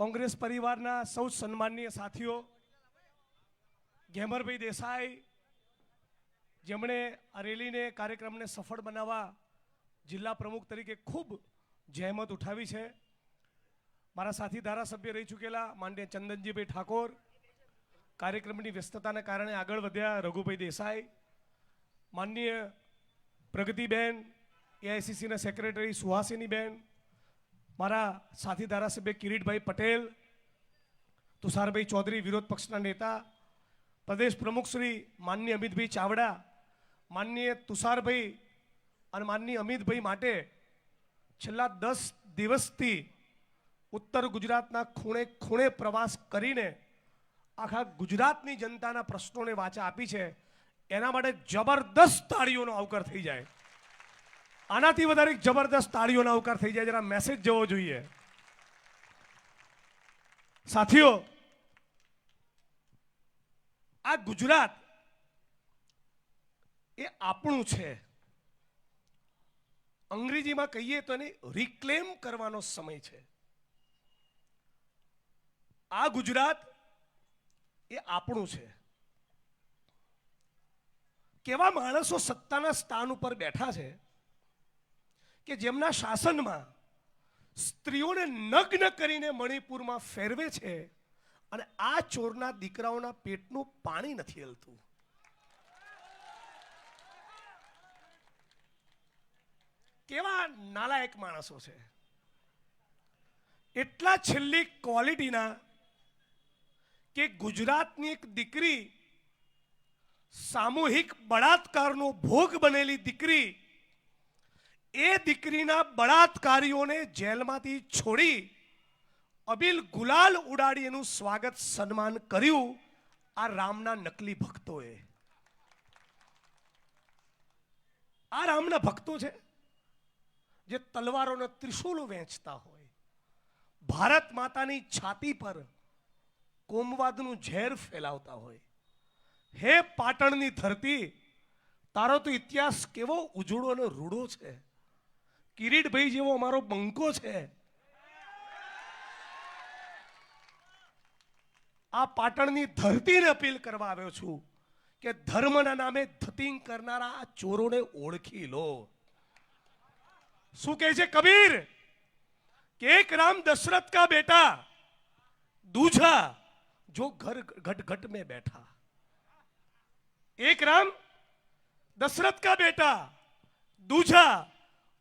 કોંગ્રેસ પરિવારના સૌ સન્માનીય સાથીઓ, ગેમરભાઈ દેસાઈ જેમણે આ રેલીને કાર્યક્રમને સફળ બનાવવા જિલ્લા પ્રમુખ તરીકે ખૂબ જહેમત ઉઠાવી છે, મારા સાથી ધારાસભ્ય રહી ચૂકેલા માનનીય ચંદનજીભાઈ ઠાકોર, કાર્યક્રમની વ્યસ્તતાને કારણે આગળ વધ્યા રઘુભાઈ દેસાઈ, માનનીય પ્રગતિબેન, એઆઈસીસીના સેક્રેટરી સુહાસિનીબેન, મારા સાથી ધારાસભ્ય કિરીટભાઈ પટેલ, તુષારભાઈ ચૌધરી વિરોધ પક્ષના નેતા, પ્રદેશ પ્રમુખ શ્રી માનનીય અમિતભાઈ ચાવડા, માનનીય તુષારભાઈ અને માનનીય અમિતભાઈ માટે છેલ્લા 10 દિવસથી ઉત્તર ગુજરાતના ખૂણે ખૂણે પ્રવાસ કરીને આખા ગુજરાતની જનતાના પ્રશ્નોને વાચા આપી છે, એના માટે જબરદસ્ત તાળીઓનો આવકાર થઈ જાય, આનાથી વધારે જબરદસ્ત તાળીઓનો આવકાર થઈ જાય, જરા મેસેજ જવો જોઈએ. સાથીઓ, આ ગુજરાત એ આપણું છે, અંગ્રેજીમાં કહીએ તો એને રિક્લેમ કરવાનો સમય છે. આ ગુજરાત એ આપણું છે. કેવા માણસો સત્તાના સ્થાન ઉપર બેઠા છે કે જેમના શાસનમાં સ્ત્રીઓને નગ્ન કરીને મણિપુરમાં ફેરવે છે અને આ ચોરના દીકરાઓના પેટનું પાણી નથી હલતું. કેવા નાલાયક માણસો છે. એટલા છેલ્લી ક્વોલિટીના કે ગુજરાતની એક દીકરી સામૂહિક બળાત્કારનો ભોગ બનેલી દીકરી, એ દીકરીના બળાત્કારીઓને જેલમાંથી છોડી અબિલ ગુલાલ ઉડાડી એનું સ્વાગત સન્માન કર્યું આ રામના નકલી ભક્તોએ. આ રામના ભક્તો છે જે તલવારોના ત્રિશૂલો વેચતા હોય, ભારત માતાની છાતી પર કોમવાદનું ઝેર ફેલાવતા હોય. હે પાટણની ધરતી, તારો તો ઇતિહાસ કેવો ઉજળો અને રૂડો છે. કિરીટભાઈ જેવો અમારો બંકો છે. આ પાટણની ધરતીને અપીલ કરવા આવ્યો છું કે ધર્મના નામે ધતિંગ કરનારા આ ચોરોને ઓળખી લો. શું કહે છે કબીર કે એક રામ દશરથ કા બેટા, दूजा जो घर घट घट में बैठा. एक राम दशरथ का बेटा, दूजा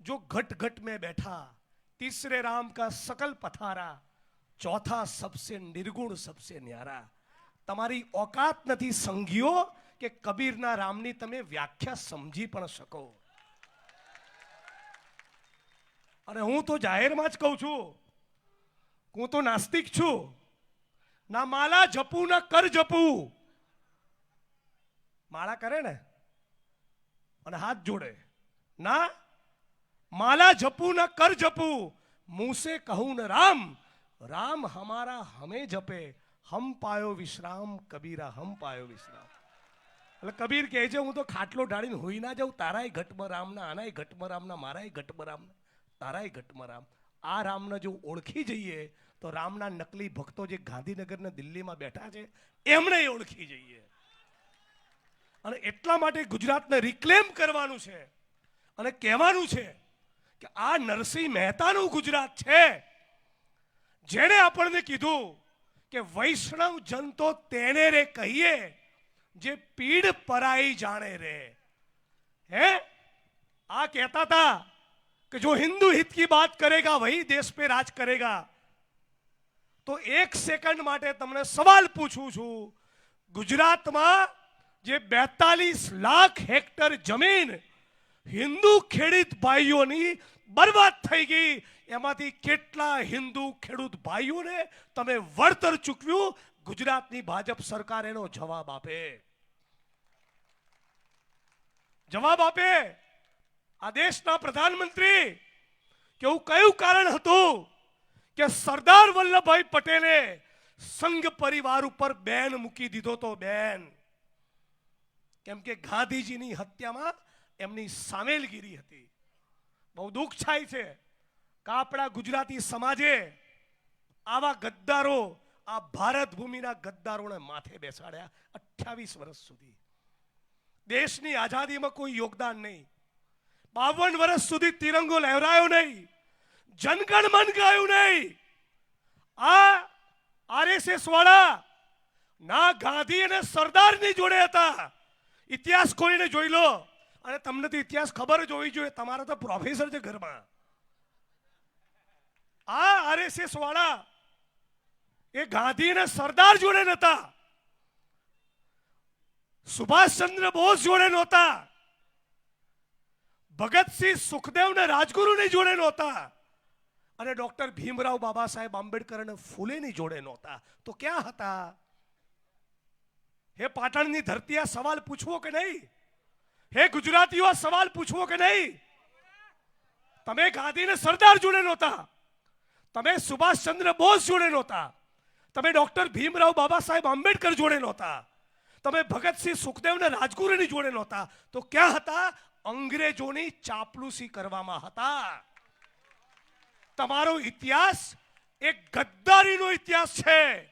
जो घट घट में बैठा, तीसरे राम का सकल पथारा, चौथा सबसे निर्गुण सबसे न्यारा. તમારી औकात નથી સંઘીઓ કે કબીરના રામની તમે વ્યાખ્યા સમજી પણ શકો. અને હું તો જાહેરમાં જ કહું છું, હું તો નાસ્તિક છું. ના માલા જપું ના કર જપું. માળા કરે ને અને હાથ જોડે, ના माला जपू न कर जपू, मुंह से कहूं न राम, राम हमारा हमें जपे, हम पायो विश्राम कबीरा हम पायो विश्राम. એટલે કબીર કહે છે હું તો ખાટલો ઢાળીને હોઈ ના જાઉં, તારાય ઘટમાં રામના, આનાય ઘટમાં રામના, મારાય ઘટમાં રામના, તારાય ઘટમાં રામ. આ રામને જો ઓળખી જઈએ તો રામના નકલી ભક્તો જે ગાંધીનગરના દિલ્હીમાં બેઠા છે એમણે ઓળખી જઈએ. અને એટલા માટે ગુજરાતને રિક્લેમ કરવાનું છે અને કહેવાનું છે કે આ નરસિંહ મહેતાનું ગુજરાત છે, જેણે આપણને કીધું કે વૈષ્ણવ જન તો તેને રે કહીએ જે પીડ પરાઈ જાણે રે. હે આ कहता था कि जो हिंदू हित की बात करेगा वही देश पे राज करेगा. तो एक सेकंड માટે તમને સવાલ પૂછું છું, ગુજરાતમાં જે 42 લાખ હેક્ટર જમીન હિન્દુ ખેડૂત ભાઈઓની બરબાદ થઈ ગઈ, એમાંથી કેટલા હિન્દુ ખેડૂત ભાઈઓને તમે વળતર ચૂકવ્યું? ગુજરાતની ભાજપ સરકાર એનો જવાબ આપે. જવાબ આપે. આ દેશના પ્રધાનમંત્રી કે એવું કયું કારણ હતું કે સરદાર વલ્લભભાઈ પટેલે સંઘ પરિવાર ઉપર બેન મૂકી દીધો તો? બેન કેમ કે ગાંધીજીની હત્યામાં એમની સામેલગીરી હતી. બહુ દુઃખ થાય છે કે આપણા ગુજરાતી સમાજે આવા ગદ્દારો આ ભારત ભૂમિના ગદ્દારોને માથે બેસાડ્યા 28 વર્ષ સુધી. દેશની આઝાદીમાં કોઈ યોગદાન નહીં. 52 વર્ષ સુધી તિરંગો લહેરાયો નહીં, જનગણ મન ગાયું નહીં. આ આરએસએસ વાળા ના ગાંધી અને સરદારની જોડે હતા. ઇતિહાસ ખોલીને જોઈ લો. અને તમને તો ઇતિહાસ ખબર જ હોવી જોઈએ, તમારા તો પ્રોફેસર છે ઘરમાં. આ આરએસએસ વાળા એ ગાંધી અને સરદાર જોડે નતા, સુભાષચંદ્ર બોઝ જોડે નહોતા, ભગતસિંહ સુખદેવ ને રાજગુરુની જોડે નહોતા, અને ડોક્ટર ભીમરાવ બાબા સાહેબ આંબેડકર અને ફૂલેની જોડે નહોતા. તો ક્યાં હતા? હે પાટણની ધરતી, આ સવાલ પૂછવો કે નહીં? હે ગુજરાતીઓ, આ સવાલ પૂછવો કે નહીં? તમે ગાંધી અને સરદાર જોડે નહોતા, તમે સુભાષચંદ્ર બોઝ જોડે નહોતા, તમે ડોક્ટર ભીમરાવ બાબા સાહેબ આંબેડકર જોડે નહોતા, તમે ભગતસિંહ સુખદેવ ને રાજગુરુની જોડે નહોતા. તો ક્યાં હતા? અંગ્રેજોની ચાપલુસી કરવામાં હતા. તમારો ઇતિહાસ એક ગદ્દારીનો ઇતિહાસ છે,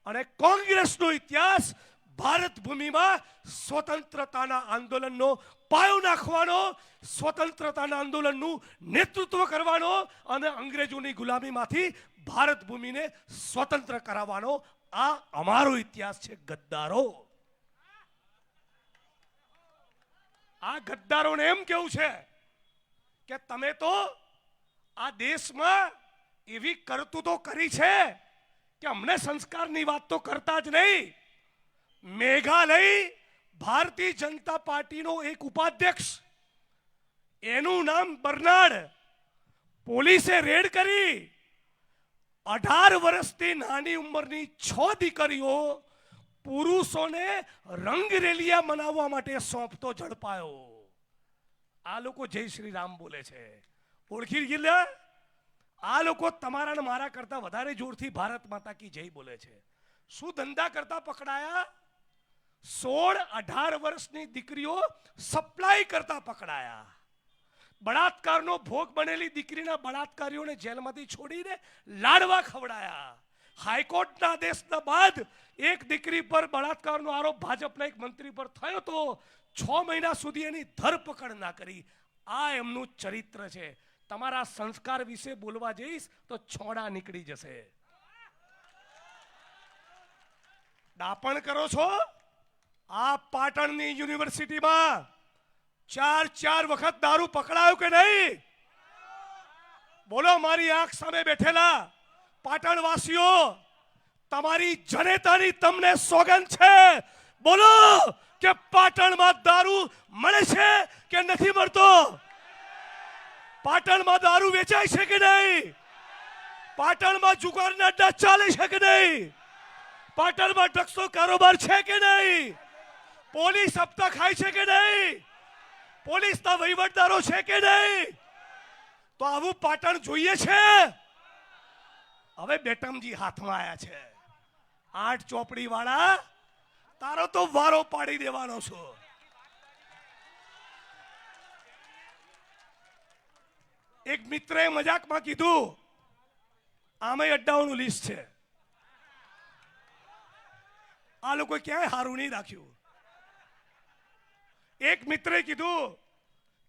અને કોંગ્રેસનો ઇતિહાસ ભારત ભૂમિમાં સ્વતંત્રતાના આંદોલનનો પાયો નાખવાનો, સ્વતંત્રતાના આંદોલનનું નેતૃત્વ કરવાનો અને અંગ્રેજોની ગુલામીમાંથી ભારત ભૂમિને સ્વતંત્ર કરાવવાનો આ અમારો ઇતિહાસ છે. ગદ્દારો, આ ગદ્દારોને એમ કેવું છે કે તમે તો આ દેશમાં એવી કરતૂતો કરી છે કે અમને સંસ્કારની વાત તો કરતા જ નહીં. મેઘાલય ભારતીય જનતા પાર્ટીનો એક ઉપાધ્યક્ષ, એનું નામ બર્નાર્ડ, પોલીસે રેડ કરી 18 વર્ષથી નાની ઉંમરની 6 દીકરીઓ પુરુષોને રંગરેલિયા મનાવવા માટે સોંપતો ઝડપાયો. આ લોકો જય શ્રી રામ બોલે છે. ઓળખી ગયા? આ લોકો તમારા ને મારા કરતા વધારે જોરથી ભારત માતા કી જય બોલે છે. શું ધંધા કરતા પકડાયા? 16-18 વર્ષની દીકરીઓ સપ્લાય કરતા પકડાયા. બળાત્કારનો ભોગ બનેલી દીકરીના બળાત્કારીઓને જેલમાંથી છોડીને લાડવા ખવડાયા. હાઈકોર્ટના આદેશના બાદ એક દીકરી પર બળાત્કારનો આરોપ ભાજપના એક મંત્રી પર થયો તો 6 મહિના સુધી એની ધરપકડ ના કરી. આ એમનું ચરિત્ર છે. તમારા સંસ્કાર વિશે બોલવા જઈશ તો છોડા નીકળી જશે. ડાપણ કરો છો. આ પાટણની યુનિવર્સિટીમાં 4 વખત દારૂ પકડાયો કે નહીં? બોલો મારી આંખ સામે બેઠેલા પાટણવાસીઓ, તમારી જનેતાની તમને સોગંદ છે. બોલો કે પાટણમાં દારૂ મળે છે કે નથી મળતો? પાટણમાં દારૂ વેચાય છે કે નહીં? પાટણમાં જુગારના અડ્ડા ચાલે છે કે નહીં? પાટણમાં ડ્રગ્સનો કારોબાર છે કે નહીં? પોલીસ હપ્તા ખાય છે કે નહીં? પોલીસના વહીવટદારો છે કે નહીં? તો આવું પાટણ જોઈએ છે. હવે બેટમજી હાથમાં આયા છે. 8 ચોપડી વાળા, તારો તો વારો પાડી દેવાનો છો. એક મિત્રએ મજાકમાં કીધું, આમે અડ્ડાઓનું લિસ્ટ છે. આ લોકો ક્યાંય હારું નહીં રાખ્યું. એક મિત્રે કીધું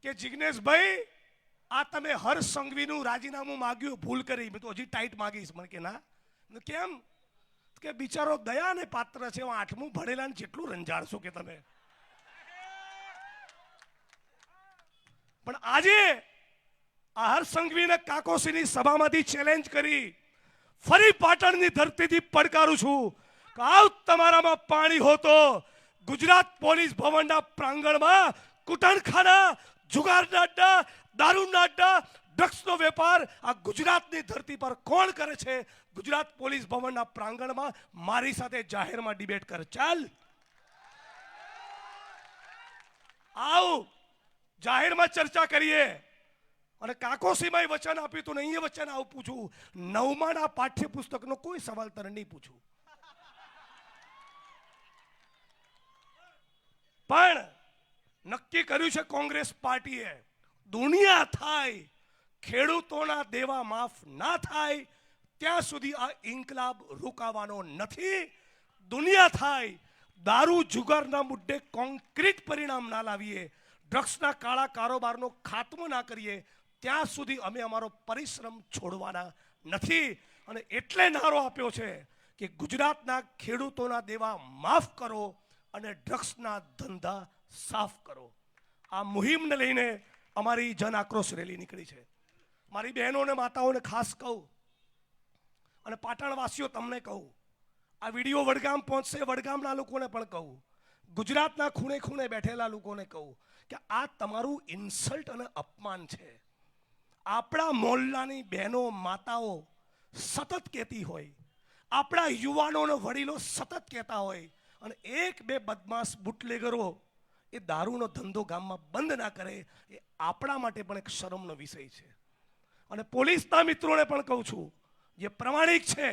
કે જિગ્નેશભાઈ, આ તમે હર્ષ સંઘવીનું રાજીનામું માંગ્યું, ભૂલ કરી. મેં તો હજી ટાઈટ માંગીશ. મને કે ના. કેમ? કે બિચારો દયા ને પાત્ર છે. 8મું ભણેલા ને જેટલું રંજાડશો કે તમે. પણ આજે આ હર્ષ સંઘવીને કાકોસીની સભામાંથી ચેલેન્જ કરી ફરી પાટણની ધરતીથી પડકારું છું કે આવ તમારામાં પાણી હોતો ગુજરાત પોલીસ ભવનના પ્રાંગણમાં કુટણખાના, જુગારના અડ્ડા, દારૂના અડ્ડા, ડ્રગ્સનો વેપાર આ ગુજરાતની ધરતી પર કોણ કરે છે? ગુજરાત પોલીસ ભવનના પ્રાંગણમાં મારી સાથે જાહેરમાં ડિબેટ કર. ચાલ, આવ જાહેરમાં ચર્ચા કરીએ. અને કાકોસીમાં વચન આપ્યું તો નહીં, એ વચન આવું પૂછું. 9માના પાઠ્યપુસ્તકનો કોઈ સવાલ તને નહીં પૂછું. પણ નક્કી કર્યું છે કોંગ્રેસ પાર્ટીએ, દુનિયા થાય ખેડૂતોના દેવા માફ ના થાય ત્યાં સુધી આ ઇન્કલાબ રોકાવાનો નથી. દુનિયા થાય દારૂ જુગારના મુદ્દે કોન્ક્રીટ પરિણામ ના લાવીએ, ડ્રગ્સના કાળા કારોબારનો ખાત્મો ના કરીએ, ત્યાં સુધી અમે અમારો પરિશ્રમ છોડવાના નથી. અને એટલે નારો આપ્યો છે કે ગુજરાતના ખેડૂતોના દેવા માફ કરો અને ડ્રગ્સના ધંધા સાફ કરો. આ મુહિમને લઈને અમારી જન આક્રોશ રેલી નીકળી છે. મારી બહેનો અને માતાઓને ખાસ કહું, અને પાટણવાસીઓ તમને કહું, આ વિડીયો વડગામ પહોંચશે, વડગામના લોકોને પણ કહું, ગુજરાતના ખૂણે ખૂણે બેઠેલા લોકોને કહું કે આ તમારું ઇન્સલ્ટ અને અપમાન છે. આપણા મોહલ્લાની બહેનો માતાઓ સતત કહેતી હોય, આપણા યુવાનો અને વડીલો સતત કહેતા હોય, અને એક બે બદમાશ બુટલેગરો એ દારૂનો ધંધો ગામમાં બંધ ના કરે, એ આપણા માટે પણ એક શરમનો વિષય છે. અને પોલીસના મિત્રોને પણ કહું છું, જે પ્રમાણિક છે,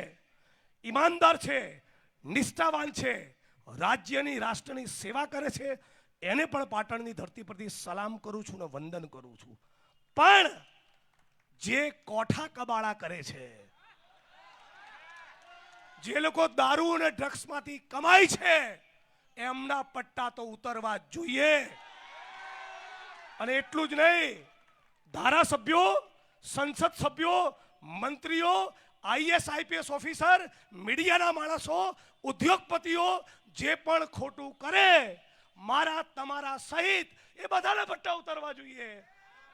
ઈમાનદાર છે, નિષ્ઠાવાન છે, રાજ્યની રાષ્ટ્રની સેવા કરે છે, એને પણ પાટણની ધરતી પરથી સલામ કરું છું અને વંદન કરું છું. પણ જે કોઠા કબાડા કરે છે, જે લોકો દારૂ અને ડ્રગ્સમાંથી કમાય છે, એમના પટ્ટા તો ઉતરવા જોઈએ. અને એટલું જ નહીં, ધારાસભ્યો, સંસદ સભ્યો, મંત્રીઓ, આઈએસ આઈપીએસ ઓફિસર, મીડિયાના માણસો, ઉદ્યોગપતિઓ જે પણ ખોટું કરે, મારા તમારા સહિત એ બધાને પટ્ટા ઉતરવા જોઈએ.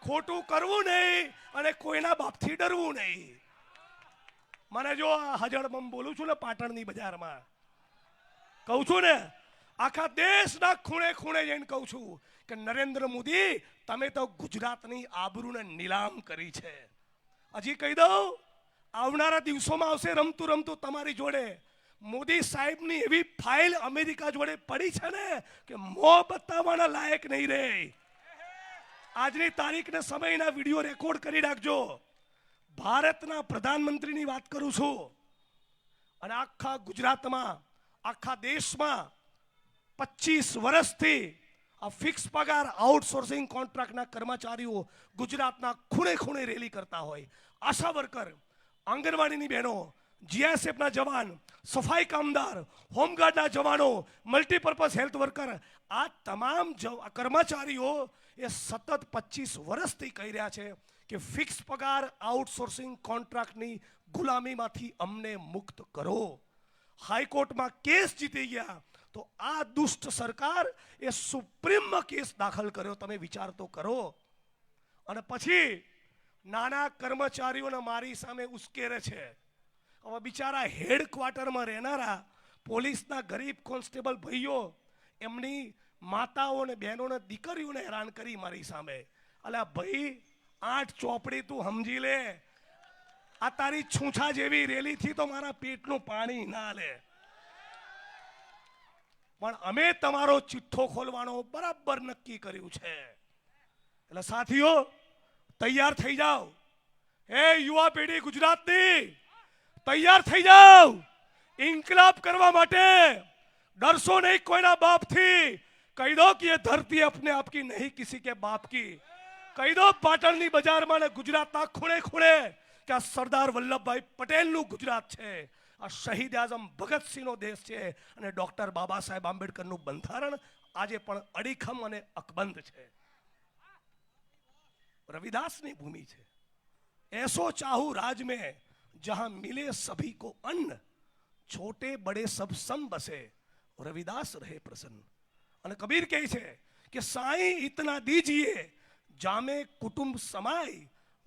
ખોટું કરવું નહીં અને કોઈના બાપથી ડરવું નહીં. મને જો હજળબમ બોલું છું ને, પાટણની બજારમાં કહું છું ને, આખા દેશના ખૂણે ખૂણે જઈને કહું છું કે નરેન્દ્ર મોદી, તમે તો ગુજરાતની આબરૂને નીલામ કરી છે. હજી કહી દઉં, આવનારા દિવસોમાં આવશે રમતું રમતું તમારી જોડે મોદી સાહેબની એવી ફાઇલ અમેરિકા જોડે પડી છે ને કે મોં બતાવવાના લાયક નહીં રહે. આજની તારીખને સમયના વિડીયો રેકોર્ડ કરી રાખજો. ભારતના પ્રધાનમંત્રીની વાત કરું છું, અને આખા ગુજરાતમાં, આખા દેશમાં 25 વર્ષથી આ ફિક્સ પગાર આઉટસોર્સિંગ કોન્ટ્રાક્ટના કર્મચારીઓ ગુજરાતના ખૂણે ખૂણે રેલી કરતા હોય. આશા વર્કર, આંગણવાડીની બહેનો, જીઆઈએસએફના જવાન, સફાઈ કામદાર, હોમગાર્ડના જવાનો, મલ્ટીપર્પઝ હેલ્થ વર્કર, આ તમામ કર્મચારીઓ એ સતત 25 વર્ષથી કહી રહ્યા છે કે ફિક્સ પગાર આઉટસોર્સિંગ કોન્ટ્રાક્ટની ગુલામીમાંથી અમને મુક્ત કરો. હાઈકોર્ટમાં કેસ જીતી ગયા તો આ દુષ્ટ સરકાર એ સુપ્રીમમાં કેસ દાખલ કર્યો. તમે વિચાર તો કરો. અને પછી નાના કર્મચારીઓને મારી સામે ઉશ્કેરે છે. હવે બિચારા હેડક્વાર્ટરમાં રહેનારા પોલીસના ગરીબ કોન્સ્ટેબલ ભાઈઓ એમની માતાઓ અને બહેનોને દીકરીઓને હેરાન કરી મારી સામે. અલા ભાઈ, 8 ચોપડી તું સમજી લે. આ તારી છૂછા જેવી રેલીથી તો મારા પેટનું પાણી ના લે. પણ અમે તમારો ચિઠ્ઠો ખોલવાનો બરાબર નક્કી કર્યું છે. એટલે સાથીઓ, તૈયાર થઈ જાઓ. એ યુવા પેઢી ગુજરાતની, તૈયાર થઈ જાઓ ઇન્કલાબ કરવા માટે. डरसो नहीं कोईना बाप थी. कही दो कि ये धरती अपने आप की नहीं किसी के बाप की. कही दो पाटणनी बजार में गुजरातना खूणे खूणे कि आ सरदार वल्लभभाई पटेलનું ગુજરાત છે, આ શહીદ આઝમ ભગતસિંહનો દેશ છે, અને ડોક્ટર બાબા સાહેબ આંબેડકરનું બંધારણ આજે પણ અડીખમ અને અકબંધ છે. રવિદાસની ભૂમિ છે. ऐसो चाहूं राज में जहां मिले सभी को अन्न, छोटे बड़े सब सम बसे, रविदास रहे प्रसन्न. અને કબીર કહે છે કે સાईं इतना दीजिए जामे कुटुंब समाय,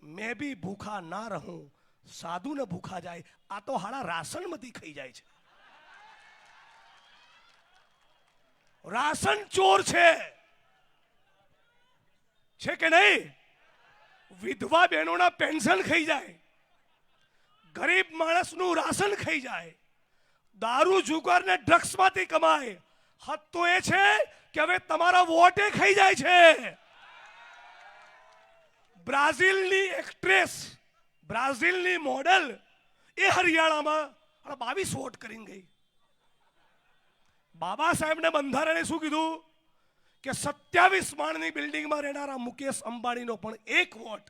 मैं भी भूखा ना रहूं साधु न भूखा जाए. આ તો હાડા રાશન માંથી ખાઈ જાય છે. રાશન ચોર છે કે નહીં? વિધવા બહેનોના પેન્શન ખાઈ જાય, ગરીબ માણસનું રાશન ખાઈ જાય, દારૂ જુગાર ને ડ્રગ્સ માંથી કમાય. હદ તો એ છે કે હવે તમારા વોટે ખાઈ જાય છે. બ્રાઝિલની એક્ટ્રેસ, બ્રાઝિલની મોડલ એ હરિયાણામાં 22 વોટ કરીને ગઈ. બાબા સાહેબને બંધારણે શું કીધું કે 27 માળની બિલ્ડિંગમાં રહેનારા મુકેશ અંબાણીનો પણ 1 વોટ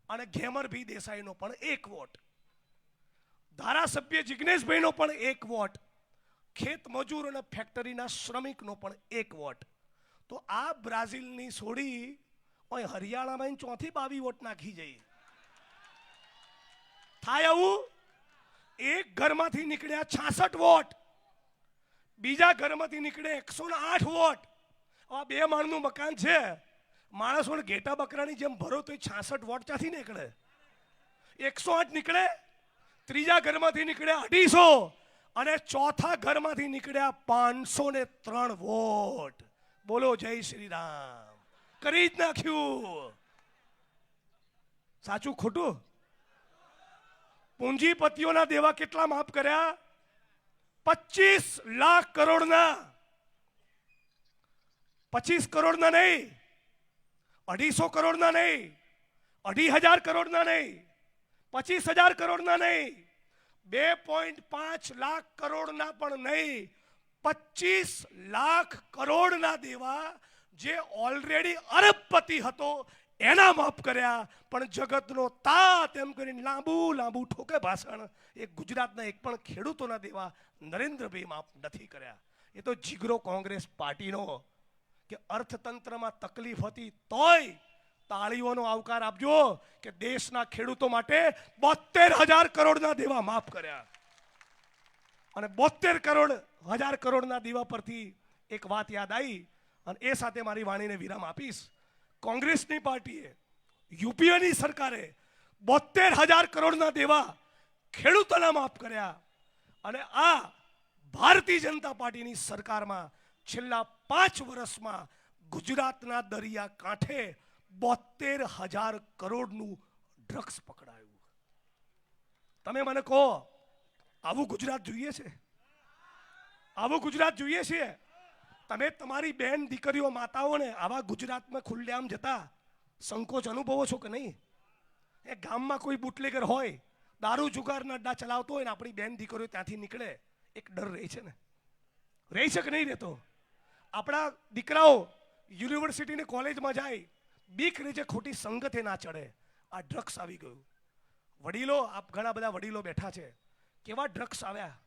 અને ઘેમર ભી દેસાઈનો પણ 1 વોટ. ધારાસભ્ય જિગ્નેશભાઈનો પણ 1 વોટ, ખેત મજૂર અને ફેક્ટરીના શ્રમિકનો પણ 1 વોટ. તો આ બ્રાઝિલની છોડી ઓય હરિયાણામાં ચોથી 22 વોટ નાખી જઈએ. થાય આવું? એક ઘરમાંથી નીકળ્યા 66 વોટ, બીજા ઘરમાંથી નીકળે 108 વોટ. આ 2 માળનું મકાન છે, માણસોને ઘેટા બકરાની જેમ ભરો તો 66 વોટ ક્યાંથી નીકળે? 108 નીકળે. ત્રીજા ઘરમાંથી નીકળ્યા 250 અને ચોથા ઘરમાંથી નીકળ્યા 503 વોટ. બોલો જય શ્રી રામ. કરી જ નાખ્યું. સાચું ખોટું? પૂંજીપતિઓના દેવા કેટલા માફ કર્યા? 25 લાખ કરોડના. 25 કરોડના નહીં, 250 કરોડના નહીં, 2,500 કરોડના નહીં, 25,000 કરોડના નહીં, 2.5 લાખ કરોડના પણ નહીં, 25 લાખ કરોડના દેવા જે ઓલરેડી અરબપતિ હતો એના માફ કર્યા. પણ જગતનો તાત એમ કરીને લાંબુ ઠોકે ભાષણ. એ ગુજરાતના એક પણ ખેડૂતોના દેવા નરેન્દ્રભાઈ માફ નથી કર્યા. એ તો જીગરો કોંગ્રેસ પાર્ટીનો કે અર્થતંત્રમાં તકલીફ હતી તોય તાળીઓનો આવકાર આપજો કે દેશના ખેડૂતો માટે 72,000 કરોડના દેવા માફ કર્યા. અને 72,000 કરોડના દેવા પરથી એક વાત યાદ આવી અને એ સાથે મારી વાણીને વિરામ આપીશ. કોંગ્રેસની પાર્ટીએ, યુપીએની સરકારે 72,000 કરોડના દેવા ખેડૂતોના માફ કર્યા. અને આ ભારતીય જનતા પાર્ટીની સરકારમાં છેલ્લા 5 વર્ષમાં ગુજરાતના દરિયા કાંઠે 72,000 કરોડનું ડ્રગ્સ પકડાયું. તમે મને કહો, આવું ગુજરાત જોઈએ છે? આવું ગુજરાત જોઈએ છે? તમે તમારી બેન દીકરીઓ માતાઓને આવા ગુજરાતમાં ખુલ્લેઆમ જતા સંકોચ અનુભવો છો કે નહીં? એ ગામમાં કોઈ બુટલેગર હોય, દારૂ જુગારના અડ્ડા ચલાવતો હોય ને આપણી બેન દીકરીઓ ત્યાંથી નીકળે, એક ડર રહે છે ને? રહી છે કે નહીં રહેતો? આપણા દીકરાઓ યુનિવર્સિટીની કોલેજમાં જાય, બીક રહે છે ખોટી સંગતે ના ચડે. આ ડ્રગ્સ આવી ગયું. વડીલો, આપ ઘણા બધા વડીલો બેઠા છે, કેવા ડ્રગ્સ આવ્યા.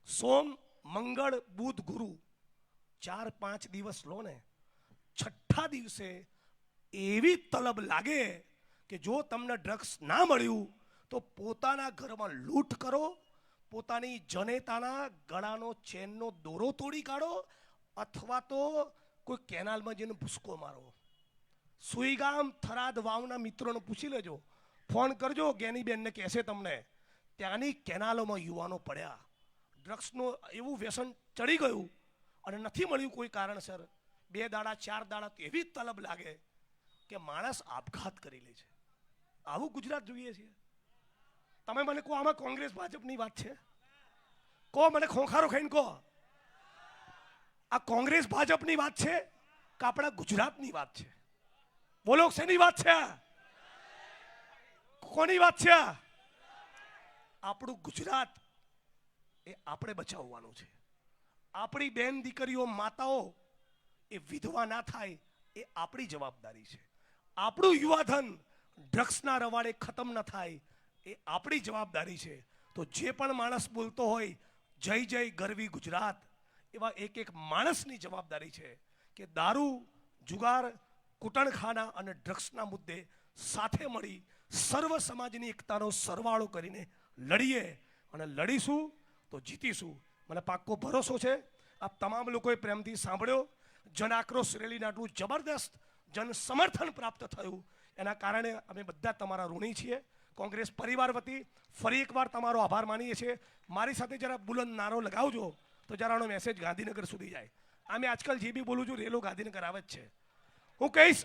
સોમ, મંગળ, બુધ, ગુરુ 4-5 દિવસ લો ને, 6ઠ્ઠા દિવસે એવી તલબ લાગે કે જો તમને ડ્રગ્સ ના મળ્યું તો પોતાના ઘરમાં લૂંટ કરો, પોતાની જનેતાના ગળાનો ચેનનો દોરો તોડી કાઢો, અથવા તો કોઈ કેનાલમાં જઈને ભૂસકો મારો. સુઈગામ, થરાદ, વાવના મિત્રોને પૂછી લેજો, ફોન કરજો, જ્ઞાનીબેનને કહેશે તમને, ત્યાંની કેનાલોમાં યુવાનો પડ્યા. ડ્રગ્સનું એવું વ્યસન ચડી ગયું અને નથી મળ્યું કોઈ કારણસર, 2 દાડા 4 દાડા એવી તલબ લાગે કે માણસ આપઘાત કરી લે છે. આવું ગુજરાત જોઈએ છીએ? તમે મને કહો, આમાં કોંગ્રેસ ભાજપની વાત છે? કહો મને, ખોખારો ખાઈને કહો, આ કોંગ્રેસ ભાજપની વાત છે કે આપણા ગુજરાતની વાત છે? બોલો, શેની વાત છે? કોની વાત છે? આપણું ગુજરાત એ આપણે બચાવવાનું છે. આપણી બેન દીકરીઓ માતાઓ એ વિધવા ના થાય એ આપણી જવાબદારી છે. આપણું યુવાધન ડ્રગ્સના રવાડે ખતમ ન થાય એ આપણી જવાબદારી છે. તો જે પણ માણસ બોલતો હોય જય જય ગરવી ગુજરાત, એવા એક માણસની જવાબદારી છે કે દારૂ, જુગાર, કૂટણખાના અને ડ્રગ્સના મુદ્દે સાથે મળી સર્વ સમાજની એકતાનો સરવાળો કરીને લડીએ. અને લડીશું તો જીતીશું. મને પાક્કો ભરોસો છે. આપ તમામ લોકોએ પ્રેમથી સાંભળ્યો. જન આક્રોશ રેલીને આટલું જબરદસ્ત જન સમર્થન પ્રાપ્ત થયું, એના કારણે અમે બધા તમારા ઋણી છીએ. કોંગ્રેસ પરિવાર વતી ફરી એકવાર તમારો આભાર માનીએ છીએ. મારી સાથે જરા બુલંદ નારો લગાવજો તો જરાનો મેસેજ ગાંધીનગર સુધી જાય. આમે આજકાલ જે બી બોલું છું રેલો ગાંધીનગર આવે જ છે. હું કહીશ